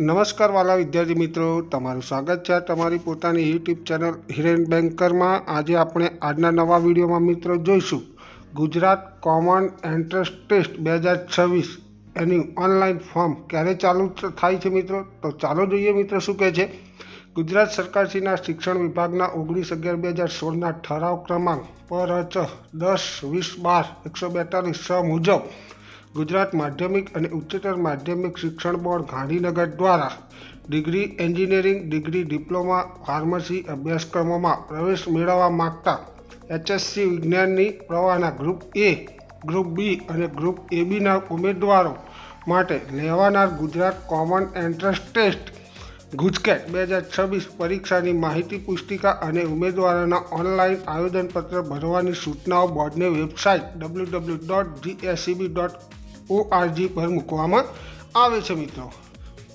નમસ્કાર વાલા વિદ્યાર્થી મિત્રો, તમારું સ્વાગત છે તમારી પોતાની યુટ્યુબ ચેનલ હિરેન બેન્કરમાં। આજે આપણે આજના નવા વિડીયોમાં મિત્રો જોઈશું ગુજરાત કોમન એન્ટ્રન્સ ટેસ્ટ 2026 એની ઓનલાઈન ફોર્મ ક્યારે ચાલુ થાય છે મિત્રો। તો ચાલો જોઈએ મિત્રો શું કહે છે। ગુજરાત સરકારશ્રીના શિક્ષણ વિભાગના 19/11/2016ના ઠરાવ ક્રમાંક પર 10/20/12/142 મુજબ ગુજરાત માધ્યમિક અને ઉચ્ચતર માધ્યમિક શિક્ષણ બોર્ડ ગાંધીનગર દ્વારા degree engineering, degree diploma, pharmacy અભ્યાસક્રમોમાં પ્રવેશ મેળવવા માગતા HSC વિજ્ઞાનની પ્રવાહના ગ્રુપ A, ગ્રુપ B અને ગ્રુપ ABના ઉમેદવારો માટે લેવાનાર Gujarat common entrance test Gujcet 2026 પરીક્ષાની માહિતી પુસ્તિકા અને ઉમેદવારોના ઓનલાઈન આવેદનપત્ર ભરવાની સૂચનાઓ બોર્ડની વેબસાઇટ www.gscb.org પર મૂકવામાં આવે છે મિત્રો।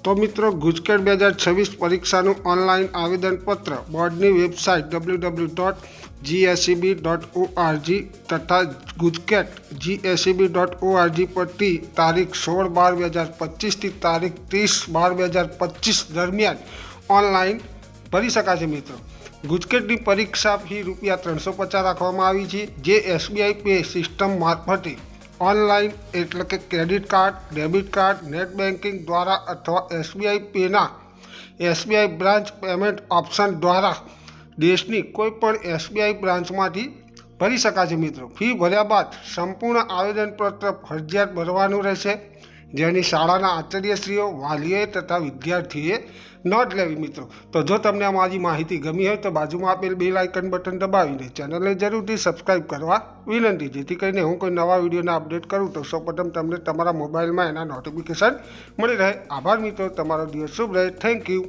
તો મિત્રો ગુજકેટ 2026 પરીક્ષાનું ઓનલાઈન આવેદનપત્ર બોર્ડની વેબસાઇટ www.gscb.org તથા ગુજકેટ gscb.org પરથી તારીખ 16/12/2025 થી તારીખ 30/12/2025 દરમિયાન ઓનલાઈન ભરી શકાશે મિત્રો। ગુજકેટની પરીક્ષા ફી ₹350 રાખવામાં આવી છે, જે SBI પે સિસ્ટમ મારફતે ઓનલાઈન એટલે કે credit card, debit card, net banking દ્વારા અથવા SBI પેના SBI branch payment option દ્વારા દેશની કોઈપણ SBI બ્રાન્ચમાંથી ભરી શકાશે મિત્રો। ફી ભર્યા બાદ સંપૂર્ણ આવેદનપત્ર ફરજિયાત ભરવાનું રહેશે, જેની શાળાના આચાર્યશ્રીઓ, વાલીઓએ તથા વિદ્યાર્થીએ નોંધ લેવી મિત્રો। તો જો તમને અમારી માહિતી ગમી હોય તો બાજુમાં આપેલ બેલ આઇકન બટન દબાવીને ચેનલને જરૂરથી સબસ્ક્રાઈબ કરવા વિનંતી, જેથી કરીને હું કોઈ નવા વિડીયોના અપડેટ કરું તો સૌપ્રથમ તમને તમારા મોબાઈલમાં એના નોટિફિકેશન મળી રહે। આભાર મિત્રો, તમારો દિવસ શુભ રહે। Thank you.